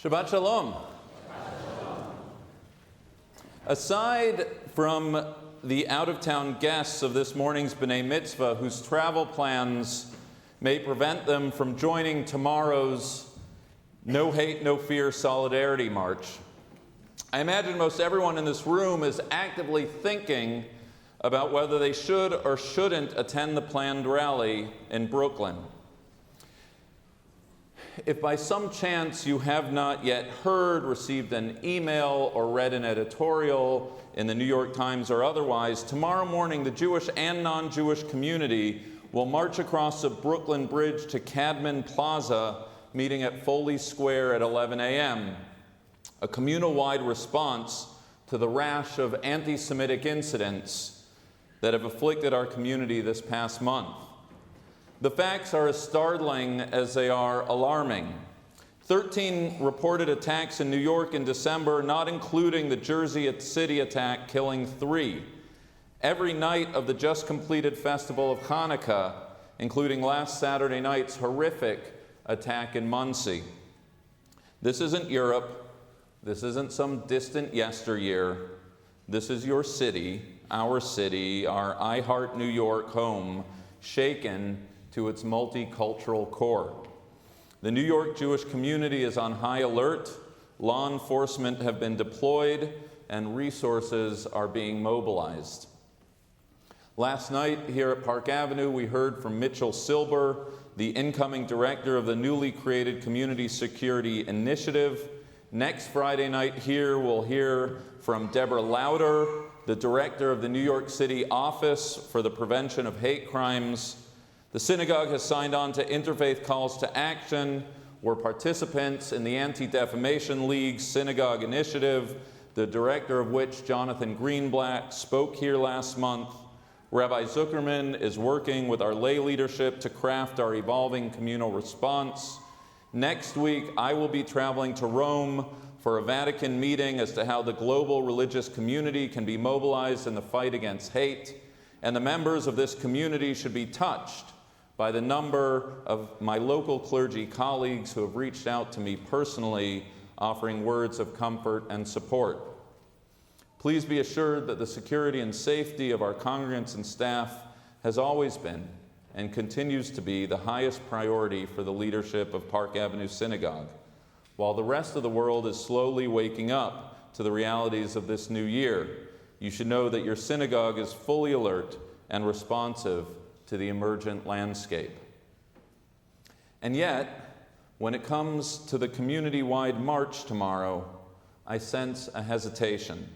Shabbat Shalom. Aside from the out-of-town guests of this morning's B'nai Mitzvah whose travel plans may prevent them from joining tomorrow's No Hate, No Fear Solidarity March, I imagine most everyone in this room is actively thinking about whether they should or shouldn't attend the planned rally in Brooklyn. If by some chance you have not yet heard, received an email, or read an editorial in the New York Times or otherwise, tomorrow morning the Jewish and non-Jewish community will march across the Brooklyn Bridge to Cadman Plaza, meeting at Foley Square at 11 a.m., a communal-wide response to the rash of anti-Semitic incidents that have afflicted our community this past month. The facts are as startling as they are alarming. 13 reported attacks in New York in December, not including the Jersey City attack, killing 3. Every night of the just completed festival of Hanukkah, including last Saturday night's horrific attack in Monsey. This isn't Europe. This isn't some distant yesteryear. This is your city, our I Heart New York home, shaken to its multicultural core. The New York Jewish community is on high alert, law enforcement have been deployed, and resources are being mobilized. Last night here at Park Avenue, we heard from Mitchell Silber, the incoming director of the newly created Community Security Initiative. Next Friday night here, we'll hear from Deborah Lauder, the director of the New York City Office for the Prevention of Hate Crimes. The Synagogue has signed on to Interfaith Calls to Action. We're participants in the Anti-Defamation League's Synagogue Initiative, the director of which, Jonathan Greenblatt, spoke here last month. Rabbi Zuckerman is working with our lay leadership to craft our evolving communal response. Next week, I will be traveling to Rome for a Vatican meeting as to how the global religious community can be mobilized in the fight against hate, and the members of this community should be touched by the number of my local clergy colleagues who have reached out to me personally, offering words of comfort and support. Please be assured that the security and safety of our congregants and staff has always been and continues to be the highest priority for the leadership of Park Avenue Synagogue. While the rest of the world is slowly waking up to the realities of this new year, you should know that your synagogue is fully alert and responsive to the emergent landscape. And yet, when it comes to the community-wide march tomorrow, I sense a hesitation.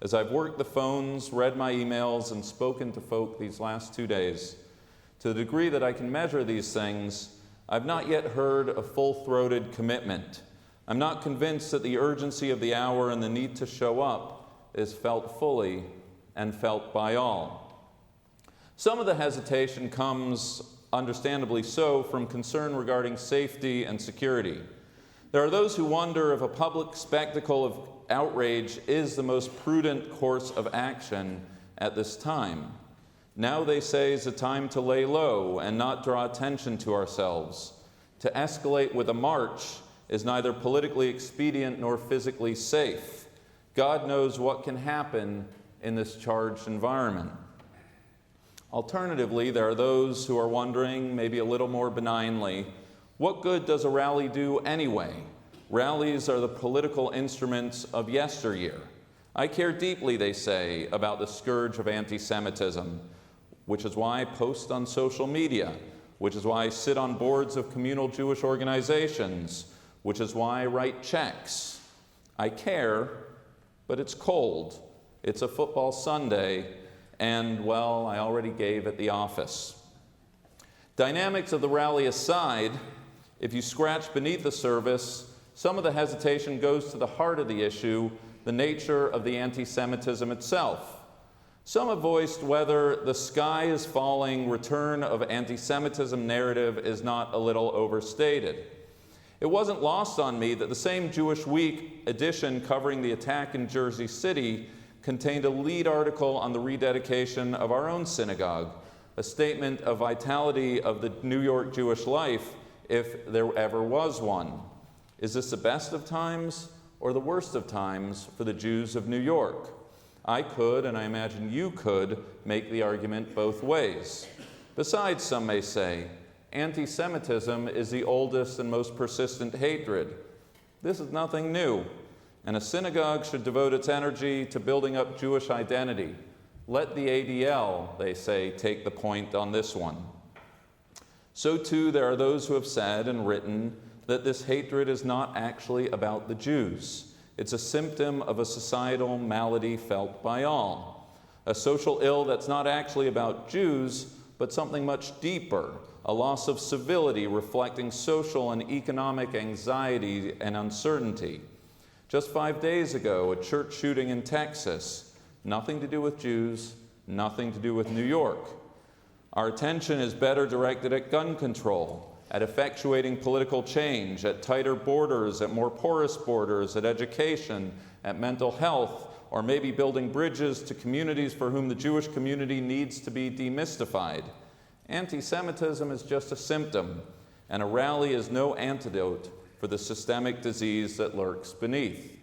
As I've worked the phones, read my emails, and spoken to folk these last 2 days, to the degree that I can measure these things, I've not yet heard a full-throated commitment. I'm not convinced that the urgency of the hour and the need to show up is felt fully and felt by all. Some of the hesitation comes, understandably so, from concern regarding safety and security. There are those who wonder if a public spectacle of outrage is the most prudent course of action at this time. Now they say is a time to lay low and not draw attention to ourselves. To escalate with a march is neither politically expedient nor physically safe. God knows what can happen in this charged environment. Alternatively, there are those who are wondering, maybe a little more benignly, what good does a rally do anyway? Rallies are the political instruments of yesteryear. I care deeply, they say, about the scourge of anti-Semitism, which is why I post on social media, which is why I sit on boards of communal Jewish organizations, which is why I write checks. I care, but it's cold. It's a football Sunday, and, well, I already gave at the office. Dynamics of the rally aside, if you scratch beneath the surface, some of the hesitation goes to the heart of the issue, the nature of the anti-Semitism itself. Some have voiced whether the sky is falling return of anti-Semitism narrative is not a little overstated. It wasn't lost on me that the same Jewish Week edition covering the attack in Jersey City contained a lead article on the rededication of our own synagogue, a statement of vitality of the New York Jewish life, if there ever was one. Is this the best of times or the worst of times for the Jews of New York? I could, and I imagine you could, make the argument both ways. Besides, some may say, anti-Semitism is the oldest and most persistent hatred. This is nothing new, and a synagogue should devote its energy to building up Jewish identity. Let the ADL, they say, take the point on this one. So too, there are those who have said and written that this hatred is not actually about the Jews. It's a symptom of a societal malady felt by all. A social ill that's not actually about Jews, but something much deeper, a loss of civility reflecting social and economic anxiety and uncertainty. Just 5 days ago, a church shooting in Texas, nothing to do with Jews, nothing to do with New York. Our attention is better directed at gun control, at effectuating political change, at tighter borders, at more porous borders, at education, at mental health, or maybe building bridges to communities for whom the Jewish community needs to be demystified. Anti-Semitism is just a symptom, and a rally is no antidote for the systemic disease that lurks beneath.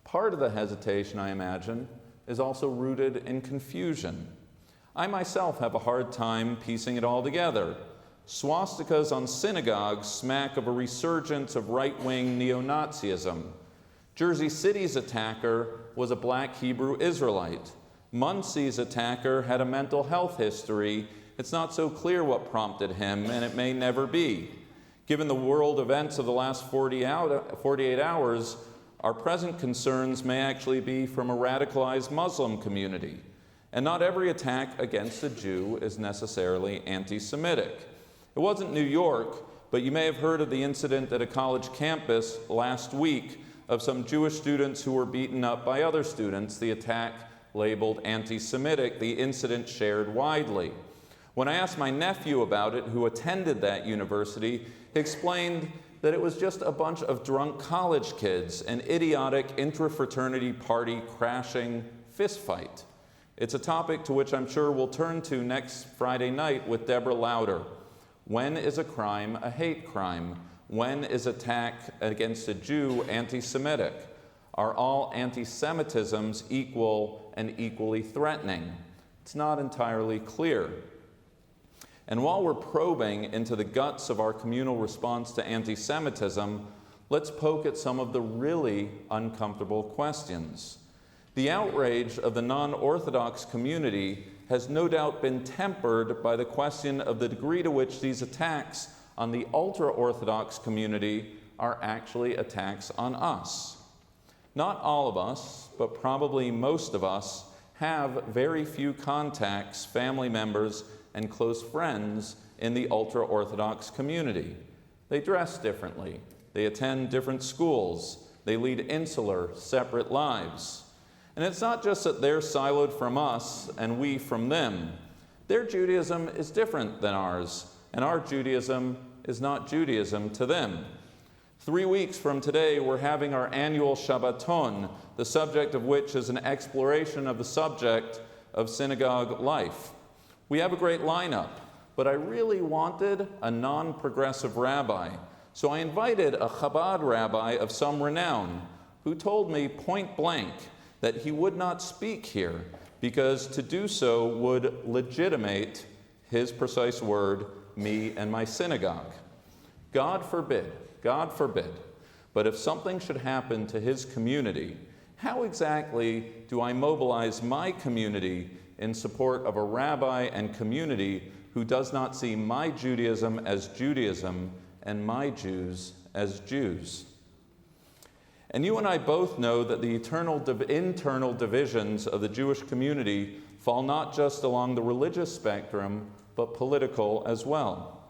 Part of the hesitation, I imagine, is also rooted in confusion. I myself have a hard time piecing it all together. Swastikas on synagogues smack of a resurgence of right-wing neo-Nazism. Jersey City's attacker was a black Hebrew Israelite. Muncie's attacker had a mental health history. It's not so clear what prompted him, and it may never be. Given the world events of the last 48 hours, our present concerns may actually be from a radicalized Muslim community. And not every attack against a Jew is necessarily anti-Semitic. It wasn't New York, but you may have heard of the incident at a college campus last week of some Jewish students who were beaten up by other students, the attack labeled anti-Semitic, the incident shared widely. When I asked my nephew about it, who attended that university, he explained that it was just a bunch of drunk college kids, an idiotic intra-fraternity party crashing fistfight. It's a topic to which I'm sure we'll turn to next Friday night with Deborah Lauder. When is a crime a hate crime? When is attack against a Jew anti-Semitic? Are all anti-Semitisms equal and equally threatening? It's not entirely clear. And while we're probing into the guts of our communal response to anti-Semitism, let's poke at some of the really uncomfortable questions. The outrage of the non-Orthodox community has no doubt been tempered by the question of the degree to which these attacks on the ultra-Orthodox community are actually attacks on us. Not all of us, but probably most of us, have very few contacts, family members, and close friends in the ultra-Orthodox community. They dress differently, they attend different schools, they lead insular, separate lives. And it's not just that they're siloed from us and we from them. Their Judaism is different than ours, and our Judaism is not Judaism to them. 3 weeks from today, we're having our annual Shabbaton, the subject of which is an exploration of the subject of synagogue life. We have a great lineup, but I really wanted a non-progressive rabbi. So I invited a Chabad rabbi of some renown who told me point blank that he would not speak here because to do so would legitimate, his precise word, me and my synagogue. God forbid, but if something should happen to his community, how exactly do I mobilize my community in support of a rabbi and community who does not see my Judaism as Judaism and my Jews as Jews? And you and I both know that the internal divisions of the Jewish community fall not just along the religious spectrum, but political as well.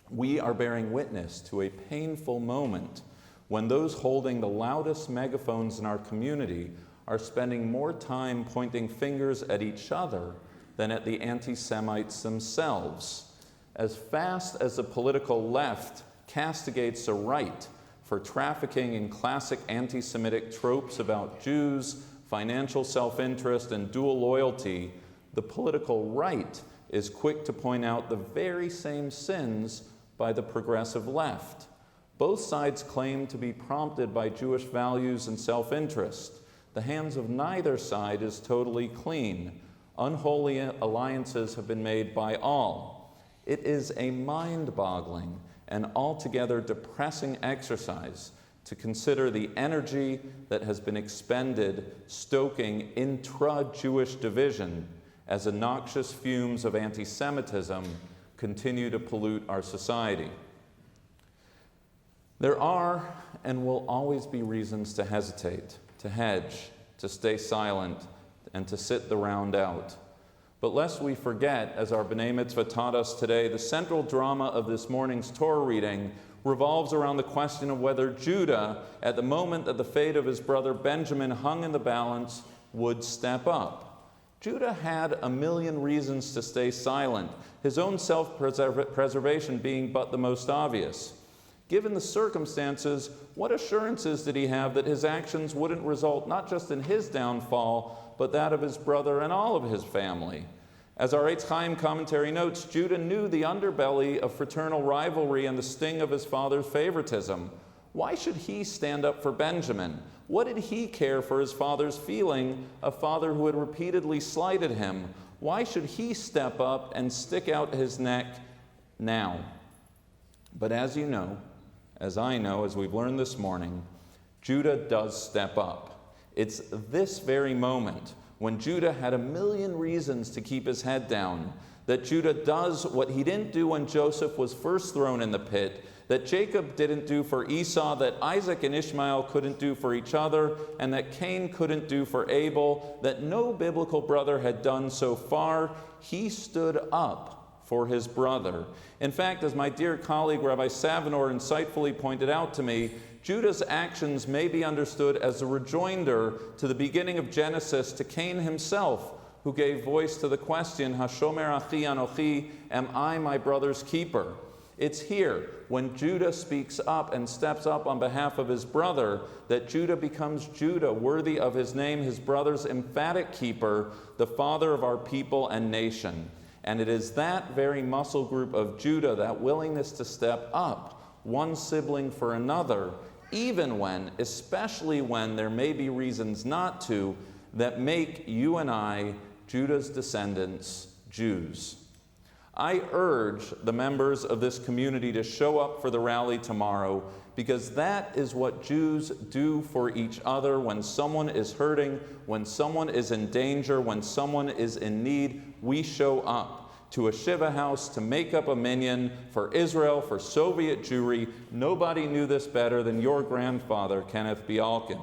We are bearing witness to a painful moment when those holding the loudest megaphones in our community are spending more time pointing fingers at each other than at the anti-Semites themselves. As fast as the political left castigates the right for trafficking in classic anti-Semitic tropes about Jews, financial self-interest, and dual loyalty, the political right is quick to point out the very same sins by the progressive left. Both sides claim to be prompted by Jewish values and self-interest. The hands of neither side is totally clean. Unholy alliances have been made by all. It is a mind-boggling and altogether depressing exercise to consider the energy that has been expended stoking intra-Jewish division as the noxious fumes of anti-Semitism continue to pollute our society. There are and will always be reasons to hesitate, to hedge, to stay silent, and to sit the round out. But lest we forget, as our B'nai Mitzvah taught us today, the central drama of this morning's Torah reading revolves around the question of whether Judah, at the moment that the fate of his brother Benjamin hung in the balance, would step up. Judah had a million reasons to stay silent, his own self-preservation being but the most obvious. Given the circumstances, what assurances did he have that his actions wouldn't result not just in his downfall, but that of his brother and all of his family? As our Eitz Chaim commentary notes, Judah knew the underbelly of fraternal rivalry and the sting of his father's favoritism. Why should he stand up for Benjamin? What did he care for his father's feeling, a father who had repeatedly slighted him? Why should he step up and stick out his neck now? But as you know, as I know, as we've learned this morning, Judah does step up. It's this very moment, when Judah had a million reasons to keep his head down, that Judah does what he didn't do when Joseph was first thrown in the pit, that Jacob didn't do for Esau, that Isaac and Ishmael couldn't do for each other, and that Cain couldn't do for Abel, that no biblical brother had done so far. He stood up for his brother. In fact, as my dear colleague Rabbi Savinor insightfully pointed out to me, Judah's actions may be understood as a rejoinder to the beginning of Genesis to Cain himself, who gave voice to the question, Hashomer achi anochi, am I my brother's keeper? It's here, when Judah speaks up and steps up on behalf of his brother, that Judah becomes Judah, worthy of his name, his brother's emphatic keeper, the father of our people and nation. And it is that very muscle group of Judah, that willingness to step up, one sibling for another, even when, especially when there may be reasons not to, that make you and I, Judah's descendants, Jews. I urge the members of this community to show up for the rally tomorrow, because that is what Jews do for each other when someone is hurting, when someone is in danger, when someone is in need. We show up to a Shiva house to make up a minyan for Israel, for Soviet Jewry. Nobody knew this better than your grandfather, Kenneth Bialkin.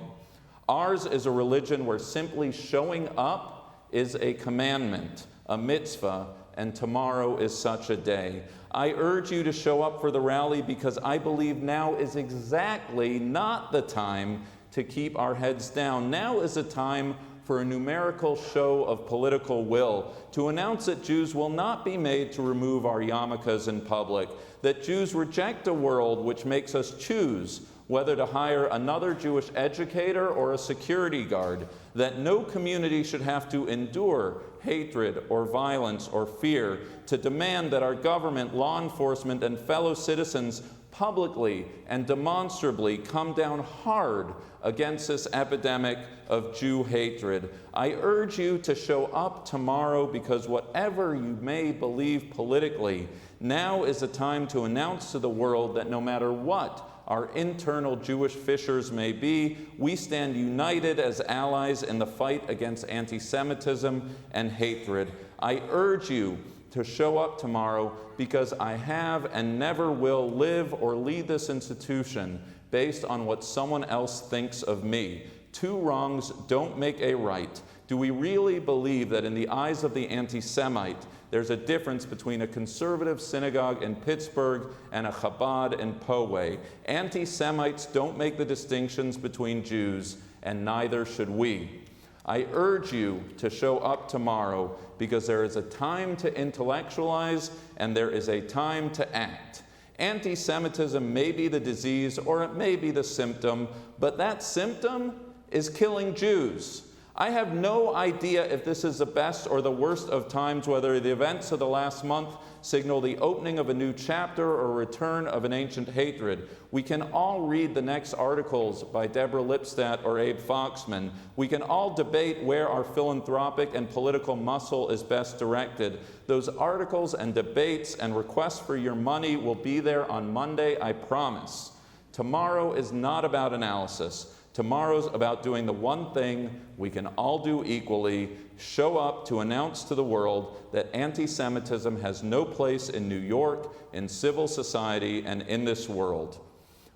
Ours is a religion where simply showing up is a commandment, a mitzvah, and tomorrow is such a day. I urge you to show up for the rally because I believe now is exactly not the time to keep our heads down. Now is a time for a numerical show of political will, to announce that Jews will not be made to remove our yarmulkes in public, that Jews reject a world which makes us choose whether to hire another Jewish educator or a security guard, that no community should have to endure hatred or violence or fear, to demand that our government, law enforcement, and fellow citizens publicly and demonstrably come down hard against this epidemic of Jew hatred. I urge you to show up tomorrow because whatever you may believe politically, now is the time to announce to the world that no matter what our internal Jewish fissures may be, we stand united as allies in the fight against anti-Semitism and hatred. I urge you to show up tomorrow because I have and never will live or lead this institution based on what someone else thinks of me. Two wrongs don't make a right. Do we really believe that in the eyes of the anti-Semite, there's a difference between a conservative synagogue in Pittsburgh and a Chabad in Poway? Anti-Semites don't make the distinctions between Jews, and neither should we. I urge you to show up tomorrow because there is a time to intellectualize and there is a time to act. Anti-Semitism may be the disease or it may be the symptom, but that symptom is killing Jews. I have no idea if this is the best or the worst of times, whether the events of the last month signal the opening of a new chapter or return of an ancient hatred. We can all read the next articles by Deborah Lipstadt or Abe Foxman. We can all debate where our philanthropic and political muscle is best directed. Those articles and debates and requests for your money will be there on Monday, I promise. Tomorrow is not about analysis. Tomorrow's about doing the one thing we can all do equally: show up to announce to the world that anti-Semitism has no place in New York, in civil society, and in this world.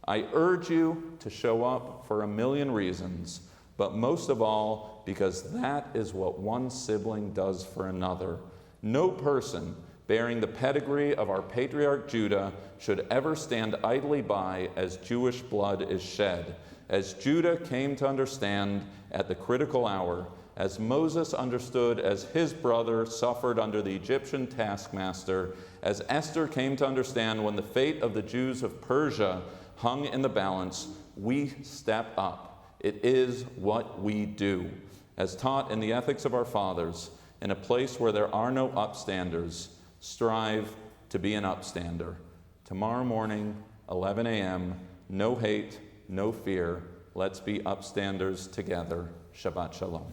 I urge you to show up for a million reasons, but most of all because that is what one sibling does for another. No person bearing the pedigree of our patriarch Judah should ever stand idly by as Jewish blood is shed. As Judah came to understand at the critical hour, as Moses understood as his brother suffered under the Egyptian taskmaster, as Esther came to understand when the fate of the Jews of Persia hung in the balance, we step up. It is what we do. As taught in the ethics of our fathers, in a place where there are no upstanders, strive to be an upstander. Tomorrow morning, 11 a.m., no hate, no fear. Let's be upstanders together. Shabbat Shalom.